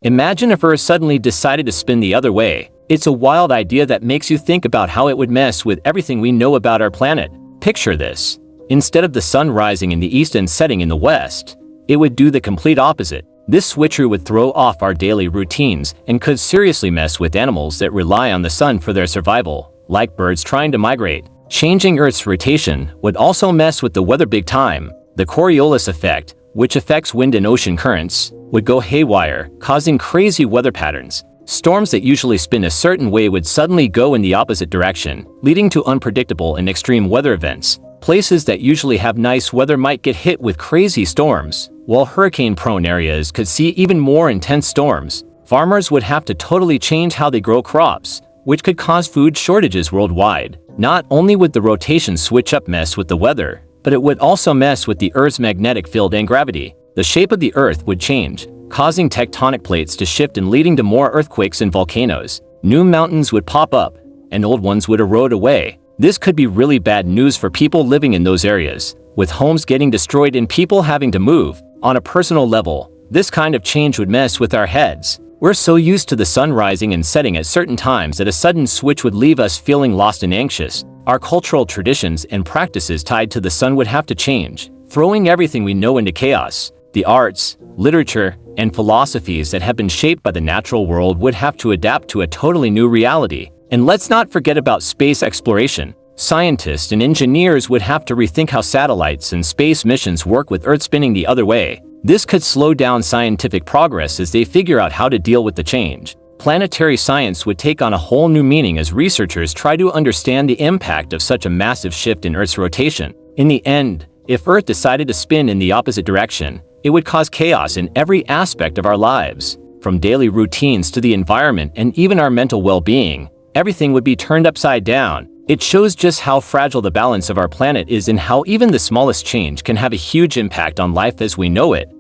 Imagine if Earth suddenly decided to spin the other way. It's a wild idea that makes you think about how it would mess with everything we know about our planet. Picture this. Instead of the sun rising in the east and setting in the west, it would do the complete opposite. This switcheroo would throw off our daily routines and could seriously mess with animals that rely on the sun for their survival, like birds trying to migrate. Changing Earth's rotation would also mess with the weather big time. The Coriolis effect, which affects wind and ocean currents, would go haywire, causing crazy weather patterns. Storms that usually spin a certain way would suddenly go in the opposite direction, leading to unpredictable and extreme weather events. Places that usually have nice weather might get hit with crazy storms, while hurricane-prone areas could see even more intense storms. Farmers would have to totally change how they grow crops, which could cause food shortages worldwide. Not only would the rotation switch up mess with the weather, but it would also mess with the Earth's magnetic field and gravity. The shape of the Earth would change, causing tectonic plates to shift and leading to more earthquakes and volcanoes. New mountains would pop up, and old ones would erode away. This could be really bad news for people living in those areas, with homes getting destroyed and people having to move. On a personal level, this kind of change would mess with our heads. We're so used to the sun rising and setting at certain times that a sudden switch would leave us feeling lost and anxious. Our cultural traditions and practices tied to the sun would have to change, throwing everything we know into chaos. The arts, literature, and philosophies that have been shaped by the natural world would have to adapt to a totally new reality. And let's not forget about space exploration. Scientists and engineers would have to rethink how satellites and space missions work with Earth spinning the other way. This could slow down scientific progress as they figure out how to deal with the change. Planetary science would take on a whole new meaning as researchers try to understand the impact of such a massive shift in Earth's rotation. In the end, if Earth decided to spin in the opposite direction, it would cause chaos in every aspect of our lives. From daily routines to the environment and even our mental well-being, everything would be turned upside down. It shows just how fragile the balance of our planet is and how even the smallest change can have a huge impact on life as we know it.